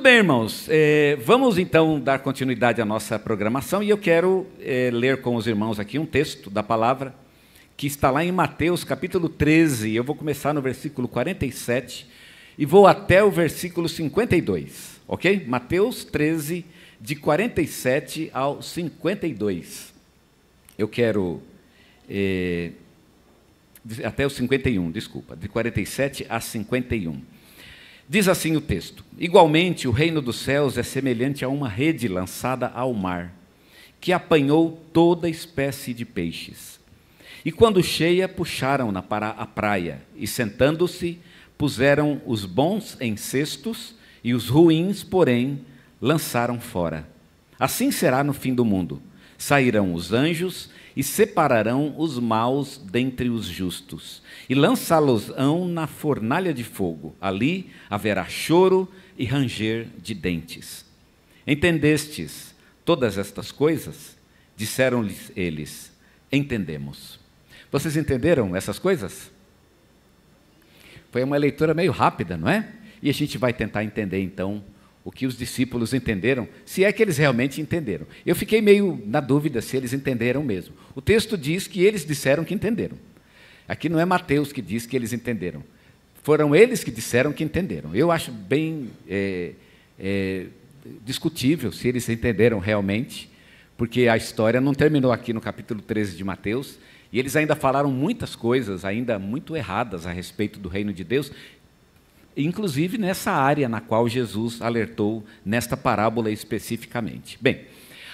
Muito bem, irmãos. Vamos então dar continuidade à nossa programação e eu quero ler com os irmãos aqui um texto da palavra que está lá em Mateus capítulo 13. Eu vou começar no versículo 47 e vou até o versículo 52, ok? Mateus 13, de 47 ao 52. Eu quero... até o 51, desculpa, de 47 a 51. Diz assim o texto: igualmente o reino dos céus é semelhante a uma rede lançada ao mar, que apanhou toda espécie de peixes. E quando cheia, puxaram-na para a praia, e sentando-se, puseram os bons em cestos, e os ruins, porém, lançaram fora. Assim será no fim do mundo. Sairão os anjos e separarão os maus dentre os justos, e lançá-los-ão na fornalha de fogo. Ali haverá choro e ranger de dentes. Entendestes todas estas coisas? Disseram-lhes eles: entendemos. Vocês entenderam essas coisas? Foi uma leitura meio rápida, não é? E a gente vai tentar entender então o que os discípulos entenderam, se é que eles realmente entenderam. Eu fiquei meio na dúvida se eles entenderam mesmo. O texto diz que eles disseram que entenderam. Aqui não é Mateus que diz que eles entenderam. Foram eles que disseram que entenderam. Eu acho bem discutível se eles entenderam realmente, porque a história não terminou aqui no capítulo 13 de Mateus, e eles ainda falaram muitas coisas, ainda muito erradas a respeito do reino de Deus, inclusive nessa área na qual Jesus alertou nesta parábola especificamente. Bem,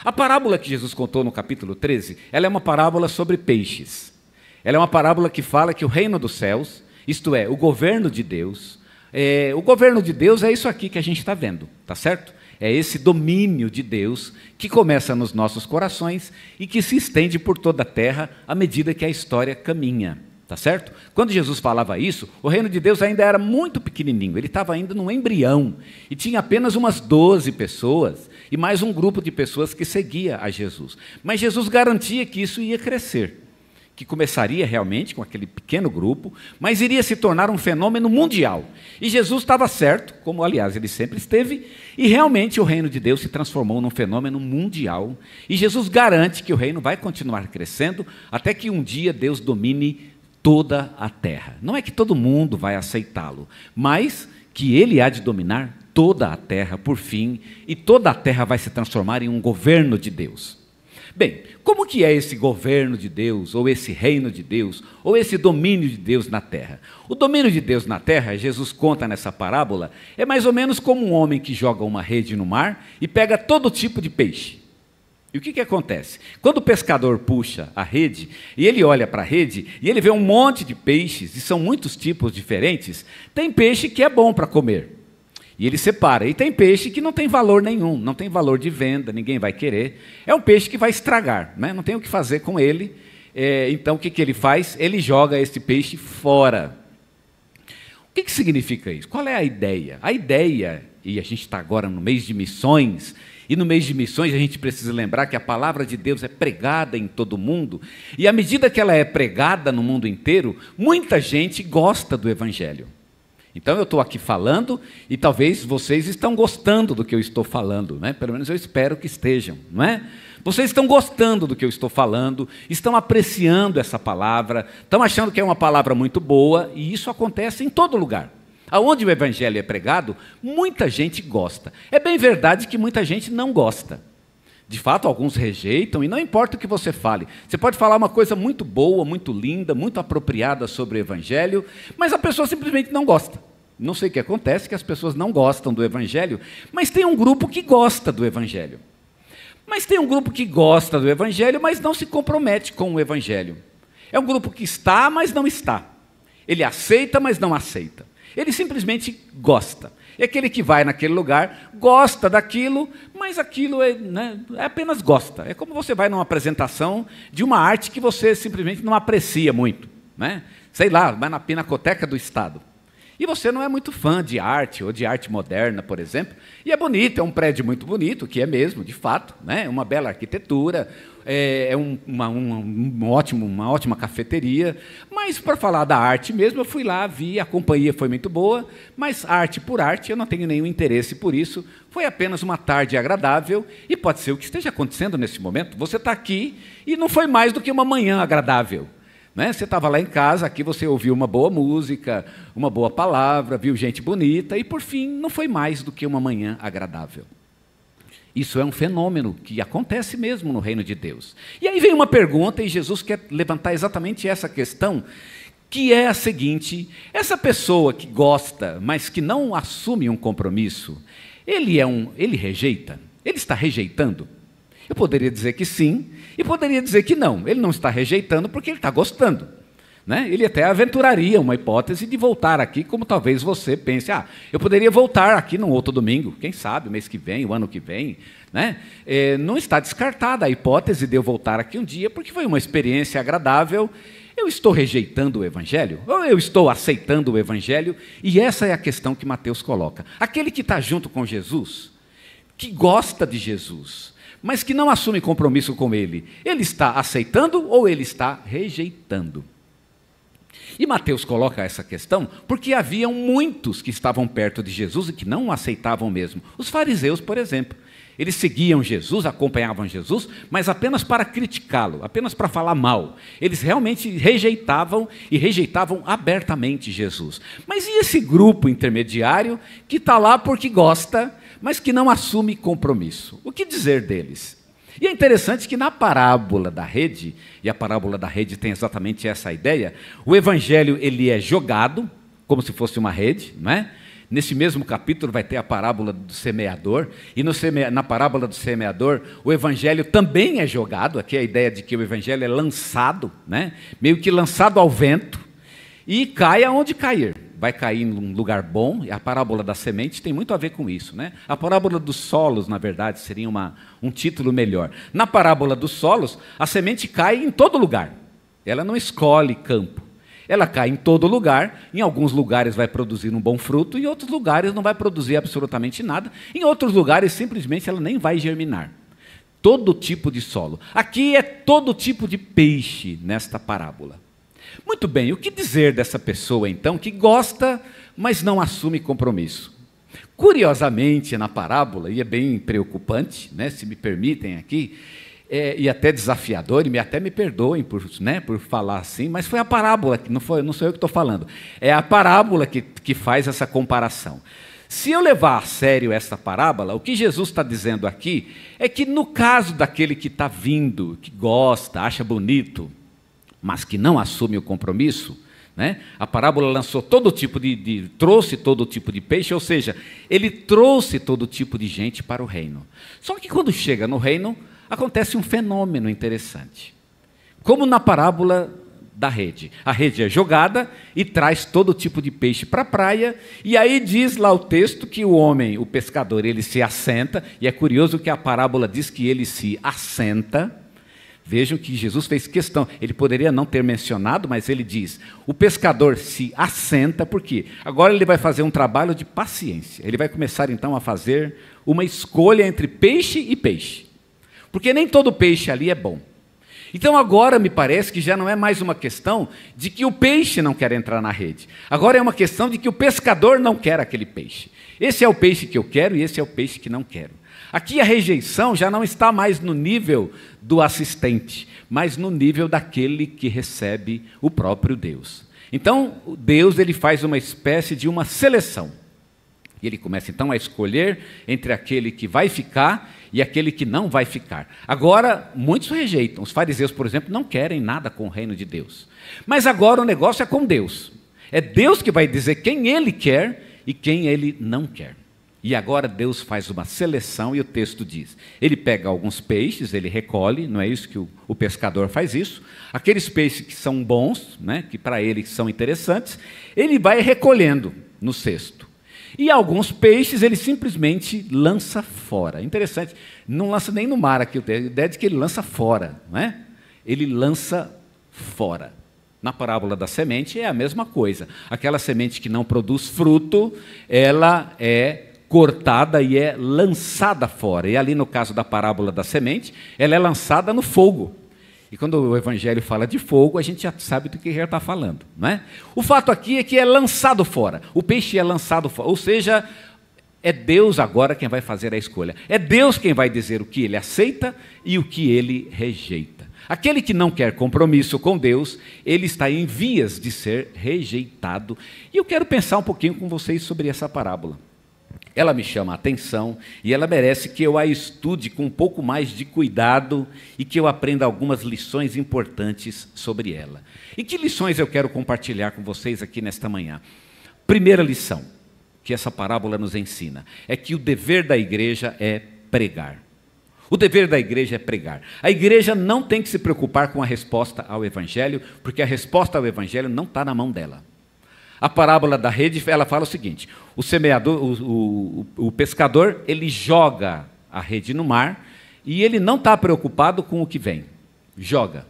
a parábola que Jesus contou no capítulo 13, ela é uma parábola sobre peixes. Ela é uma parábola que fala que o reino dos céus, isto é, o governo de Deus, é isso aqui que a gente está vendo, tá certo? É esse domínio de Deus que começa nos nossos corações e que se estende por toda a terra à medida que a história caminha. Tá certo? Quando Jesus falava isso, o reino de Deus ainda era muito pequenininho, ele estava ainda num embrião, e tinha apenas umas 12 pessoas, e mais um grupo de pessoas que seguia a Jesus. Mas Jesus garantia que isso ia crescer, que começaria realmente com aquele pequeno grupo, mas iria se tornar um fenômeno mundial. E Jesus estava certo, como aliás ele sempre esteve, e realmente o reino de Deus se transformou num fenômeno mundial, e Jesus garante que o reino vai continuar crescendo, até que um dia Deus domine toda a terra. Não é que todo mundo vai aceitá-lo, mas que ele há de dominar toda a terra por fim, e toda a terra vai se transformar em um governo de Deus. Bem, como que é esse governo de Deus, ou esse reino de Deus, ou esse domínio de Deus na terra? O domínio de Deus na terra, Jesus conta nessa parábola, é mais ou menos como um homem que joga uma rede no mar e pega todo tipo de peixe. E o que acontece? Quando o pescador puxa a rede, e ele olha para a rede, e ele vê um monte de peixes, e são muitos tipos diferentes, tem peixe que é bom para comer, e ele separa, e tem peixe que não tem valor nenhum, não tem valor de venda, ninguém vai querer, é um peixe que vai estragar, né? Não tem o que fazer com ele, então o que ele faz? Ele joga esse peixe fora. O que significa isso? Qual é a ideia? A ideia, e a gente está agora no mês de missões, e no mês de missões a gente precisa lembrar que a palavra de Deus é pregada em todo o mundo, e à medida que ela é pregada no mundo inteiro, muita gente gosta do Evangelho. Então eu estou aqui falando, e talvez vocês estão gostando do que eu estou falando, né? Pelo menos eu espero que estejam, não é? Vocês estão gostando do que eu estou falando, estão apreciando essa palavra, estão achando que é uma palavra muito boa, e isso acontece em todo lugar. Aonde o Evangelho é pregado, muita gente gosta. É bem verdade que muita gente não gosta. De fato, alguns rejeitam, e não importa o que você fale. Você pode falar uma coisa muito boa, muito linda, muito apropriada sobre o Evangelho, mas a pessoa simplesmente não gosta. Não sei o que acontece, que as pessoas não gostam do Evangelho, mas tem um grupo que gosta do Evangelho. Mas tem um grupo que gosta do Evangelho, mas não se compromete com o Evangelho. É um grupo que está, mas não está. Ele aceita, mas não aceita. Ele simplesmente gosta. É aquele que vai naquele lugar, gosta daquilo, mas aquilo é apenas gosta. É como você vai numa apresentação de uma arte que você simplesmente não aprecia muito, né? Sei lá, vai na Pinacoteca do Estado. E você não é muito fã de arte, ou de arte moderna, por exemplo, e é bonito, é um prédio muito bonito, que é mesmo, de fato, né? Uma bela arquitetura, uma ótima cafeteria, mas para falar da arte mesmo, eu fui lá, vi, a companhia foi muito boa, mas arte por arte, eu não tenho nenhum interesse por isso, foi apenas uma tarde agradável, e pode ser o que esteja acontecendo nesse momento. Você está aqui e não foi mais do que uma manhã agradável. Né? Você estava lá em casa, aqui você ouviu uma boa música, uma boa palavra, viu gente bonita, e por fim, não foi mais do que uma manhã agradável. Isso é um fenômeno que acontece mesmo no reino de Deus. E aí vem uma pergunta, e Jesus quer levantar exatamente essa questão, que é a seguinte: essa pessoa que gosta, mas que não assume um compromisso, ele rejeita? Ele está rejeitando? Eu poderia dizer que sim, e poderia dizer que não. Ele não está rejeitando porque ele está gostando. Né? Ele até aventuraria uma hipótese de voltar aqui, como talvez você pense, eu poderia voltar aqui num outro domingo, quem sabe, o mês que vem, o ano que vem. Né? Não está descartada a hipótese de eu voltar aqui um dia, porque foi uma experiência agradável. Eu estou rejeitando o Evangelho? Ou eu estou aceitando o Evangelho? E essa é a questão que Mateus coloca. Aquele que está junto com Jesus, que gosta de Jesus, mas que não assume compromisso com ele está aceitando ou ele está rejeitando? E Mateus coloca essa questão porque haviam muitos que estavam perto de Jesus e que não o aceitavam mesmo. Os fariseus, por exemplo. Eles seguiam Jesus, acompanhavam Jesus, mas apenas para criticá-lo, apenas para falar mal. Eles realmente rejeitavam e rejeitavam abertamente Jesus. Mas e esse grupo intermediário que está lá porque gosta, mas que não assume compromisso? O que dizer deles? E é interessante que na parábola da rede, e a parábola da rede tem exatamente essa ideia, o evangelho ele é jogado, como se fosse uma rede, não é? Nesse mesmo capítulo vai ter a parábola do semeador, e na parábola do semeador o evangelho também é jogado, aqui é a ideia de que o evangelho é lançado, né? Meio que lançado ao vento, e cai aonde cair. Vai cair num lugar bom, e a parábola da semente tem muito a ver com isso. Né? A parábola dos solos, na verdade, seria um título melhor. Na parábola dos solos, a semente cai em todo lugar. Ela não escolhe campo. Ela cai em todo lugar, em alguns lugares vai produzir um bom fruto, em outros lugares não vai produzir absolutamente nada, em outros lugares simplesmente ela nem vai germinar. Todo tipo de solo. Aqui é todo tipo de peixe nesta parábola. Muito bem, o que dizer dessa pessoa então que gosta, mas não assume compromisso? Curiosamente na parábola, e é bem preocupante, né, se me permitem aqui, e até desafiador, e até me perdoem por falar assim, mas foi a parábola, não sou eu que estou falando, é a parábola que faz essa comparação. Se eu levar a sério essa parábola, o que Jesus está dizendo aqui é que no caso daquele que está vindo, que gosta, acha bonito, mas que não assume o compromisso, né? A parábola lançou todo tipo trouxe todo tipo de peixe, ou seja, ele trouxe todo tipo de gente para o reino. Só que quando chega no reino, acontece um fenômeno interessante. Como na parábola da rede. A rede é jogada e traz todo tipo de peixe para a praia, e aí diz lá o texto que o homem, o pescador, ele se assenta, e é curioso que a parábola diz que ele se assenta. Vejam que Jesus fez questão, ele poderia não ter mencionado, mas ele diz, o pescador se assenta, por quê? Agora ele vai fazer um trabalho de paciência, ele vai começar então a fazer uma escolha entre peixe e peixe, porque nem todo peixe ali é bom. Então agora me parece que já não é mais uma questão de que o peixe não quer entrar na rede, agora é uma questão de que o pescador não quer aquele peixe. Esse é o peixe que eu quero e esse é o peixe que não quero. Aqui a rejeição já não está mais no nível do assistente, mas no nível daquele que recebe o próprio Deus. Então, Deus ele faz uma espécie de uma seleção. E ele começa então a escolher entre aquele que vai ficar e aquele que não vai ficar. Agora, muitos rejeitam. Os fariseus, por exemplo, não querem nada com o reino de Deus. Mas agora o negócio é com Deus. É Deus que vai dizer quem ele quer e quem ele não quer. E agora Deus faz uma seleção e o texto diz, ele pega alguns peixes, ele recolhe, não é isso que o pescador faz isso, aqueles peixes que são bons, né, que para ele são interessantes, ele vai recolhendo no cesto. E alguns peixes ele simplesmente lança fora. Interessante, não lança nem no mar aqui, a ideia de que ele lança fora, não é? Ele lança fora. Na parábola da semente é a mesma coisa. Aquela semente que não produz fruto, ela é cortada e é lançada fora. E ali no caso da parábola da semente, ela é lançada no fogo. E quando o Evangelho fala de fogo, a gente já sabe do que ele está falando, não é? O fato aqui é que é lançado fora. O peixe é lançado fora. Ou seja, é Deus agora quem vai fazer a escolha. É Deus quem vai dizer o que ele aceita e o que ele rejeita. Aquele que não quer compromisso com Deus, ele está em vias de ser rejeitado. E eu quero pensar um pouquinho com vocês sobre essa parábola. Ela me chama a atenção e ela merece que eu a estude com um pouco mais de cuidado e que eu aprenda algumas lições importantes sobre ela. E que lições eu quero compartilhar com vocês aqui nesta manhã? Primeira lição que essa parábola nos ensina é que o dever da igreja é pregar. O dever da igreja é pregar. A igreja não tem que se preocupar com a resposta ao Evangelho, porque a resposta ao Evangelho não está na mão dela. A parábola da rede, ela fala o seguinte: o semeador, o pescador, ele joga a rede no mar e ele não está preocupado com o que vem. Joga.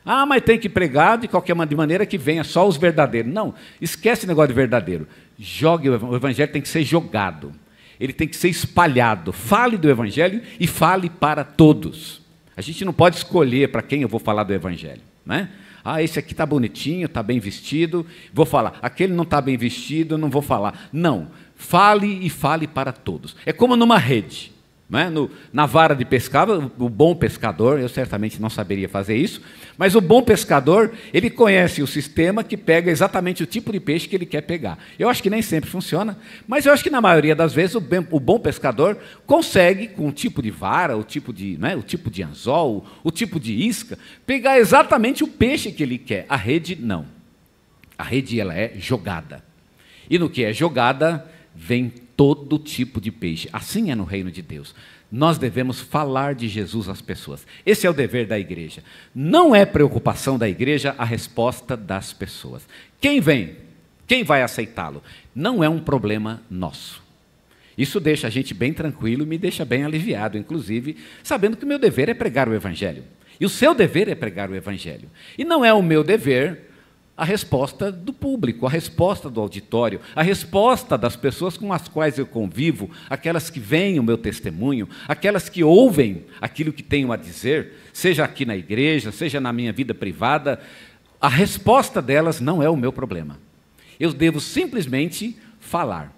Ah, mas tem que pregar de qualquer maneira que venha só os verdadeiros. Não, esquece o negócio de verdadeiro. Jogue, o Evangelho tem que ser jogado. Ele tem que ser espalhado. Fale do Evangelho e fale para todos. A gente não pode escolher para quem eu vou falar do Evangelho, né? Ah, esse aqui está bonitinho, está bem vestido, vou falar. Aquele não está bem vestido, não vou falar. Não, fale e fale para todos. É como numa rede, não é? Na vara de pescar, o bom pescador, eu certamente não saberia fazer isso, mas o bom pescador, ele conhece o sistema que pega exatamente o tipo de peixe que ele quer pegar. Eu acho que nem sempre funciona, mas eu acho que na maioria das vezes o bom pescador consegue, com o tipo de vara, o tipo de anzol, o tipo de isca, pegar exatamente o peixe que ele quer. A rede, não. A rede, ela é jogada. E no que é jogada, vem todo tipo de peixe. Assim é no reino de Deus. Nós devemos falar de Jesus às pessoas. Esse é o dever da igreja. Não é preocupação da igreja a resposta das pessoas. Quem vem? Quem vai aceitá-lo? Não é um problema nosso. Isso deixa a gente bem tranquilo e me deixa bem aliviado, inclusive, sabendo que o meu dever é pregar o Evangelho. E o seu dever é pregar o Evangelho. E não é o meu dever a resposta do público, a resposta do auditório, a resposta das pessoas com as quais eu convivo, aquelas que veem o meu testemunho, aquelas que ouvem aquilo que tenho a dizer, seja aqui na igreja, seja na minha vida privada, a resposta delas não é o meu problema. Eu devo simplesmente falar.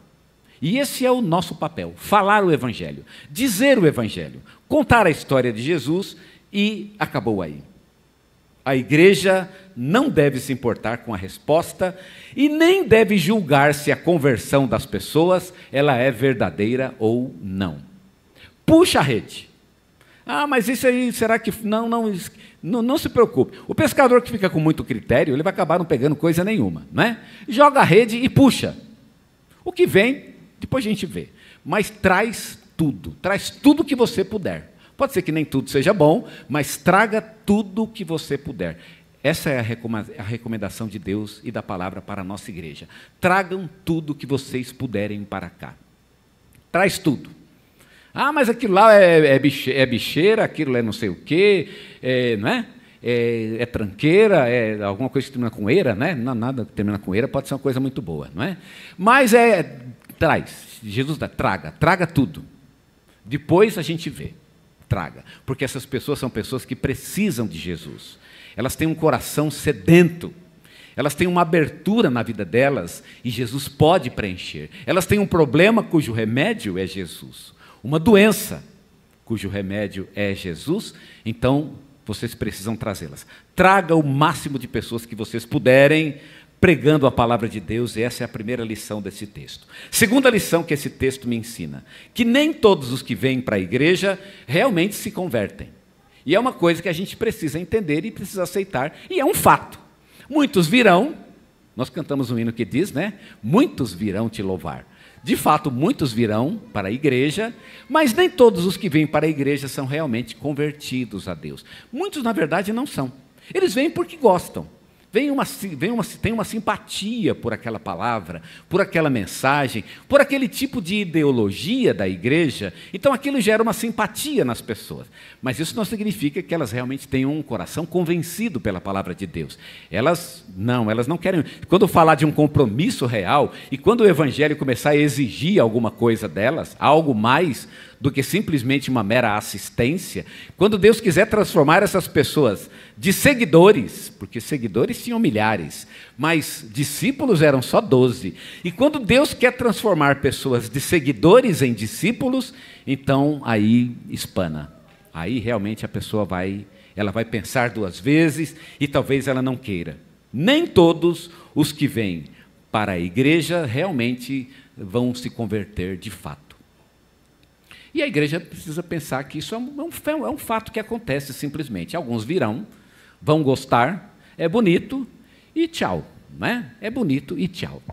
E esse é o nosso papel, falar o Evangelho, dizer o Evangelho, contar a história de Jesus e acabou aí. A igreja não deve se importar com a resposta e nem deve julgar se a conversão das pessoas ela é verdadeira ou não. Puxa a rede. Ah, mas isso aí, será que... Não se preocupe. O pescador que fica com muito critério, ele vai acabar não pegando coisa nenhuma, né? Joga a rede e puxa. O que vem, depois a gente vê. Mas traz tudo que você puder. Pode ser que nem tudo seja bom, mas traga tudo o que você puder. Essa é a recomendação de Deus e da palavra para a nossa igreja. Tragam tudo o que vocês puderem para cá. Traz tudo. Ah, mas aquilo lá é bicheira, aquilo é não sei o quê, não é? É tranqueira, é alguma coisa que termina com eira, né? Não, nada que termina com eira pode ser uma coisa muito boa, não é? Mas traz. Jesus traga tudo. Depois a gente vê. Traga, porque essas pessoas são pessoas que precisam de Jesus. Elas têm um coração sedento, elas têm uma abertura na vida delas e Jesus pode preencher. Elas têm um problema cujo remédio é Jesus, uma doença cujo remédio é Jesus, então vocês precisam trazê-las. Traga o máximo de pessoas que vocês puderem, pregando a palavra de Deus, e essa é a primeira lição desse texto. Segunda lição que esse texto me ensina, que nem todos os que vêm para a igreja realmente se convertem. E é uma coisa que a gente precisa entender e precisa aceitar, e é um fato. Muitos virão, nós cantamos um hino que diz, né? Muitos virão te louvar. De fato, muitos virão para a igreja, mas nem todos os que vêm para a igreja são realmente convertidos a Deus. Muitos, na verdade, não são. Eles vêm porque gostam. tem uma simpatia por aquela palavra, por aquela mensagem, por aquele tipo de ideologia da igreja. Então aquilo gera uma simpatia nas pessoas. Mas isso não significa que elas realmente tenham um coração convencido pela palavra de Deus. Elas não querem. Quando falar de um compromisso real, e quando o evangelho começar a exigir alguma coisa delas, algo mais do que simplesmente uma mera assistência, quando Deus quiser transformar essas pessoas de seguidores, porque seguidores tinham milhares, mas discípulos eram só 12, e quando Deus quer transformar pessoas de seguidores em discípulos, então aí espana, aí realmente a pessoa vai pensar 2 vezes, e talvez ela não queira. Nem todos os que vêm para a igreja realmente vão se converter de fato. E a igreja precisa pensar que isso é um fato que acontece simplesmente. Alguns virão, vão gostar, é bonito e tchau. Né? É bonito e tchau.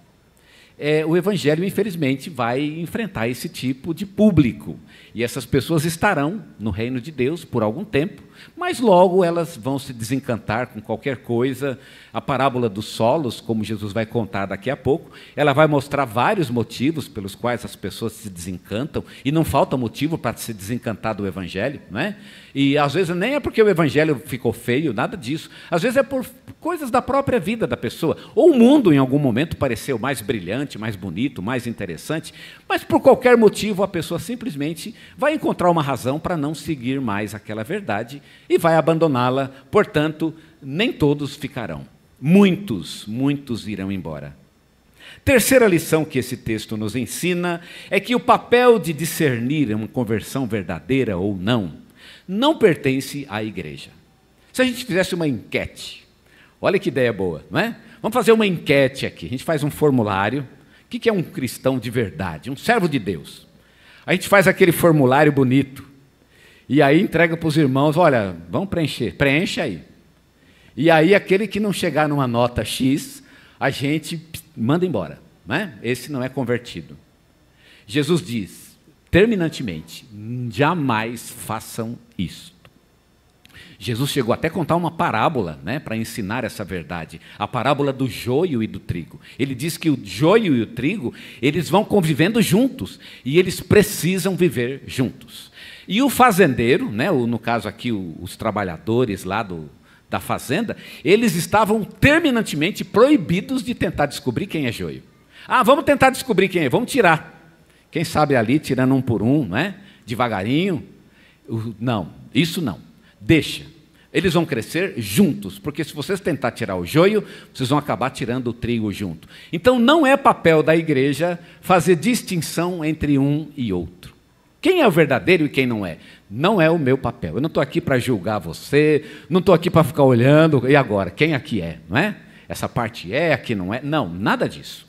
O evangelho, infelizmente, vai enfrentar esse tipo de público. E essas pessoas estarão no reino de Deus por algum tempo, mas logo elas vão se desencantar com qualquer coisa. A parábola dos solos, como Jesus vai contar daqui a pouco, ela vai mostrar vários motivos pelos quais as pessoas se desencantam, e não falta motivo para se desencantar do evangelho, não é? E às vezes nem é porque o evangelho ficou feio, nada disso. Às vezes é por coisas da própria vida da pessoa. Ou o mundo em algum momento pareceu mais brilhante, mais bonito, mais interessante, mas por qualquer motivo a pessoa simplesmente vai encontrar uma razão para não seguir mais aquela verdade e vai abandoná-la. Portanto, nem todos ficarão. Muitos irão embora. Terceira lição que esse texto nos ensina é que o papel de discernir uma conversão verdadeira ou não pertence à igreja. Se a gente fizesse uma enquete, olha que ideia boa, não é? Vamos fazer uma enquete aqui, a gente faz um formulário. O que é um cristão de verdade? Um servo de Deus. A gente faz aquele formulário bonito, e aí entrega para os irmãos, olha, vamos preencher, preenche aí. E aí aquele que não chegar numa nota X, a gente manda embora, não é? Esse não é convertido. Jesus diz, terminantemente, jamais façam isso. Jesus chegou até a contar uma parábola, né, para ensinar essa verdade, a parábola do joio e do trigo. Ele diz que o joio e o trigo, eles vão convivendo juntos, e eles precisam viver juntos. E o fazendeiro, né, no caso aqui os trabalhadores lá da fazenda, eles estavam terminantemente proibidos de tentar descobrir quem é joio. Vamos tentar descobrir quem é, vamos tirar. Quem sabe ali, tirando um por um, né, devagarinho. Não, isso não. Deixa, eles vão crescer juntos, porque se vocês tentar tirar o joio, vocês vão acabar tirando o trigo junto. Então não é papel da igreja fazer distinção entre um e outro. Quem é o verdadeiro e quem não é? Não é o meu papel. Eu não estou aqui para julgar você, não estou aqui para ficar olhando, e agora, quem aqui é? Não é? Essa parte é, aqui não é? Não, nada disso.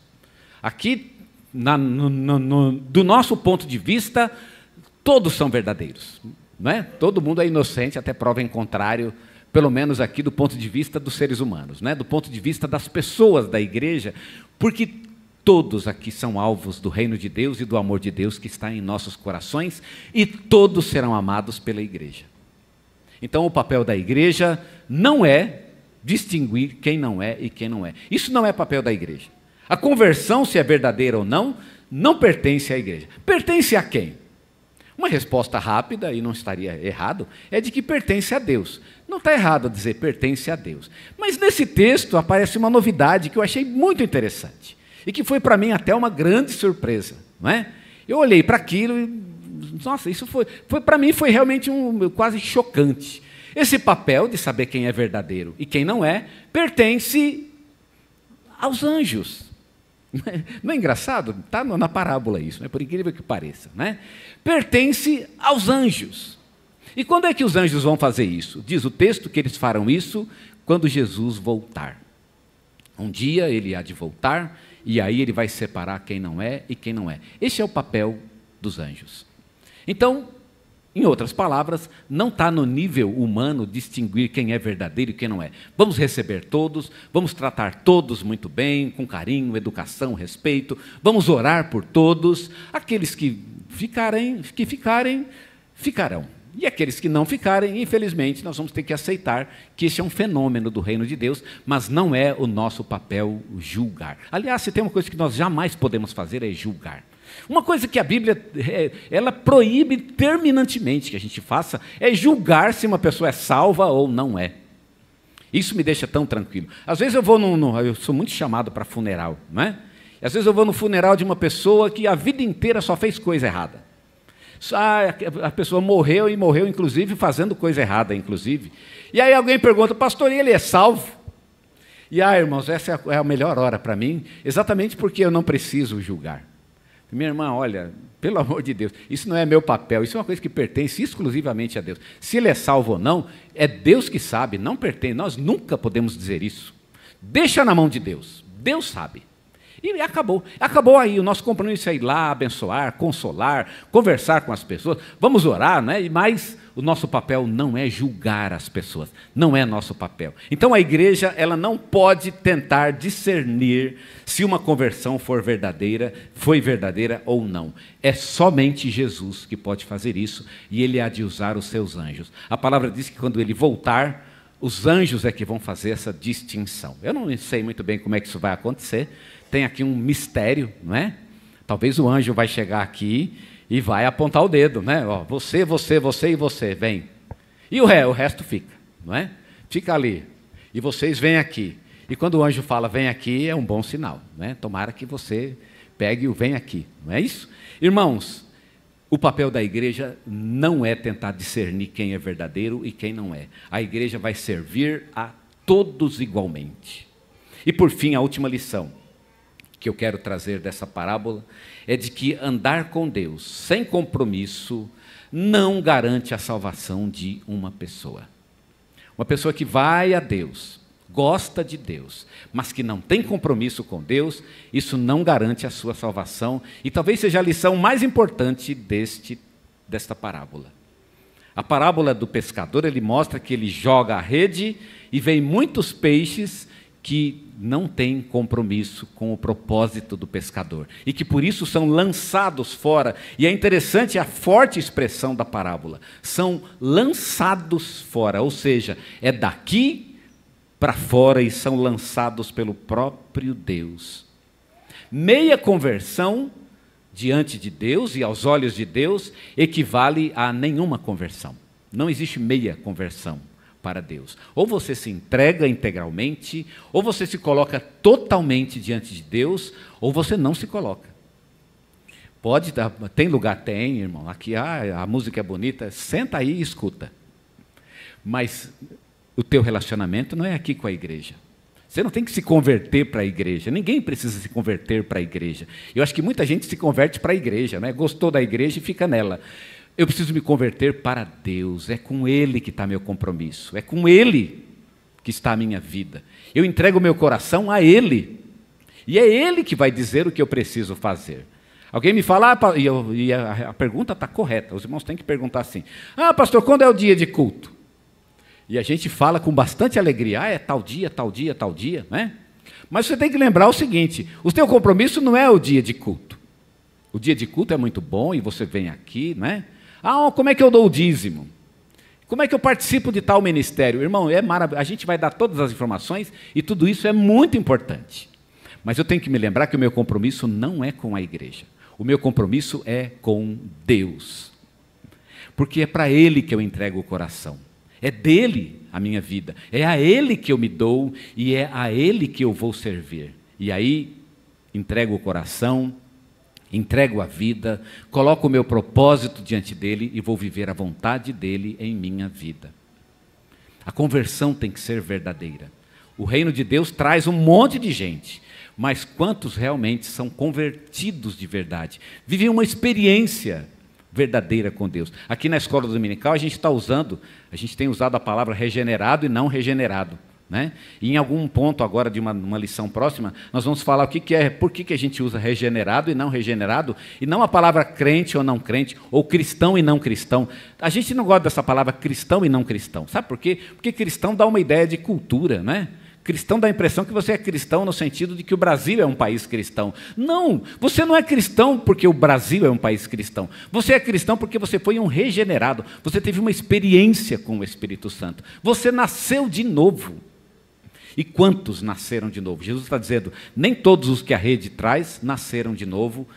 Aqui, do nosso ponto de vista, todos são verdadeiros. Não é? Todo mundo é inocente até prova em contrário, pelo menos aqui do ponto de vista dos seres humanos, né? Do ponto de vista das pessoas da igreja, porque todos aqui são alvos do reino de Deus e do amor de Deus que está em nossos corações, e todos serão amados pela igreja. Então o papel da igreja não é distinguir quem não é e quem não é. Isso não é papel da igreja. A conversão, se é verdadeira ou não pertence à igreja. Pertence a quem? Uma resposta rápida, e não estaria errado, é de que pertence a Deus. Não está errado dizer pertence a Deus. Mas nesse texto aparece uma novidade que eu achei muito interessante, e que foi para mim até uma grande surpresa. Não é? Eu olhei para aquilo e, nossa, isso foi para mim foi realmente quase chocante. Esse papel de saber quem é verdadeiro e quem não é, pertence aos anjos. Não é engraçado? Está na parábola isso, né? Por incrível que pareça. Né? Pertence aos anjos. E quando é que os anjos vão fazer isso? Diz o texto que eles farão isso quando Jesus voltar. Um dia ele há de voltar, e aí ele vai separar quem não é e quem não é. Esse é o papel dos anjos. Então, em outras palavras, não está no nível humano distinguir quem é verdadeiro e quem não é. Vamos receber todos, vamos tratar todos muito bem, com carinho, educação, respeito, vamos orar por todos, aqueles que ficarem, ficarão. E aqueles que não ficarem, infelizmente, nós vamos ter que aceitar que esse é um fenômeno do reino de Deus, mas não é o nosso papel julgar. Aliás, se tem uma coisa que nós jamais podemos fazer é julgar. Uma coisa que a Bíblia ela proíbe terminantemente que a gente faça é julgar se uma pessoa é salva ou não é. Isso me deixa tão tranquilo. Às vezes eu vou eu sou muito chamado para funeral, não é? E às vezes eu vou no funeral de uma pessoa que a vida inteira só fez coisa errada. A pessoa morreu e morreu, inclusive, fazendo coisa errada, inclusive. E aí alguém pergunta, pastor, ele é salvo? E, irmãos, essa é a melhor hora para mim, exatamente porque eu não preciso julgar. Minha irmã, olha, pelo amor de Deus, isso não é meu papel, isso é uma coisa que pertence exclusivamente a Deus. Se ele é salvo ou não, é Deus que sabe, não pertence, nós nunca podemos dizer isso. Deixa na mão de Deus, Deus sabe. E acabou. Acabou aí. O nosso compromisso é ir lá, abençoar, consolar, conversar com as pessoas. Vamos orar, né? Mas o nosso papel não é julgar as pessoas. Não é nosso papel. Então a igreja, ela não pode tentar discernir se uma conversão foi verdadeira ou não. É somente Jesus que pode fazer isso e ele há de usar os seus anjos. A palavra diz que quando ele voltar, os anjos é que vão fazer essa distinção. Eu não sei muito bem como é que isso vai acontecer. Tem aqui um mistério, não é? Talvez o anjo vai chegar aqui e vai apontar o dedo, né? Ó, você e você, vem. E o resto fica, não é? Fica ali. E vocês vêm aqui. E quando o anjo fala vem aqui, é um bom sinal, né? Tomara que você pegue o vem aqui, não é isso? Irmãos, o papel da igreja não é tentar discernir quem é verdadeiro e quem não é. A igreja vai servir a todos igualmente. E por fim, a última lição que eu quero trazer dessa parábola é de que andar com Deus sem compromisso não garante a salvação de uma pessoa. Uma pessoa que vai a Deus, gosta de Deus, mas que não tem compromisso com Deus, isso não garante a sua salvação e talvez seja a lição mais importante desta parábola. A parábola do pescador, ele mostra que ele joga a rede e vem muitos peixes que não têm compromisso com o propósito do pescador e que por isso são lançados fora. E é interessante a forte expressão da parábola, são lançados fora, ou seja, é daqui para fora e são lançados pelo próprio Deus. Meia conversão diante de Deus e aos olhos de Deus equivale a nenhuma conversão. Não existe meia conversão para Deus. Ou você se entrega integralmente, ou você se coloca totalmente diante de Deus, ou você não se coloca. Pode, tem lugar? Tem, irmão. Aqui a música é bonita, senta aí e escuta. Mas o teu relacionamento não é aqui com a igreja. Você não tem que se converter para a igreja. Ninguém precisa se converter para a igreja. Eu acho que muita gente se converte para a igreja, né? Gostou da igreja e fica nela. Eu preciso me converter para Deus, é com Ele que está meu compromisso, é com Ele que está a minha vida. Eu entrego o meu coração a Ele, e é Ele que vai dizer o que eu preciso fazer. Alguém me fala, e a pergunta está correta, os irmãos têm que perguntar assim, pastor, quando é o dia de culto? E a gente fala com bastante alegria, é tal dia, né? Mas você tem que lembrar o seguinte, o teu compromisso não é o dia de culto. O dia de culto é muito bom, e você vem aqui, né? Como é que eu dou o dízimo? Como é que eu participo de tal ministério? Irmão, é maravilhoso. A gente vai dar todas as informações e tudo isso é muito importante. Mas eu tenho que me lembrar que o meu compromisso não é com a igreja. O meu compromisso é com Deus. Porque é para Ele que eu entrego o coração. É dele a minha vida. É a Ele que eu me dou e é a Ele que eu vou servir. E aí, entrego o coração, entrego a vida, coloco o meu propósito diante dele e vou viver a vontade dele em minha vida. A conversão tem que ser verdadeira. O reino de Deus traz um monte de gente, mas quantos realmente são convertidos de verdade? Vivem uma experiência verdadeira com Deus. Aqui na escola dominical a gente tem usado a palavra regenerado e não regenerado. Né? E em algum ponto agora de uma lição próxima, nós vamos falar por que a gente usa regenerado e não a palavra crente ou não crente, ou cristão e não cristão. A gente não gosta dessa palavra cristão e não cristão. Sabe por quê? Porque cristão dá uma ideia de cultura, né? Cristão dá a impressão que você é cristão no sentido de que o Brasil é um país cristão. Não, você não é cristão porque o Brasil é um país cristão. Você é cristão porque você foi um regenerado. Você teve uma experiência com o Espírito Santo. Você nasceu de novo. E quantos nasceram de novo? Jesus está dizendo, nem todos os que a rede traz nasceram de novo,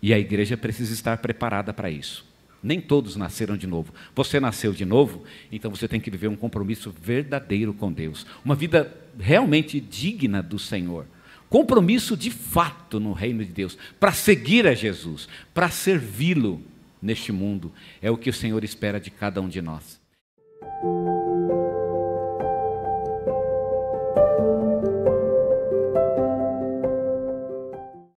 e a igreja precisa estar preparada para isso. Nem todos nasceram de novo. Você nasceu de novo, então você tem que viver um compromisso verdadeiro com Deus. Uma vida realmente digna do Senhor. Compromisso de fato no reino de Deus, para seguir a Jesus, para servi-lo neste mundo. É o que o Senhor espera de cada um de nós.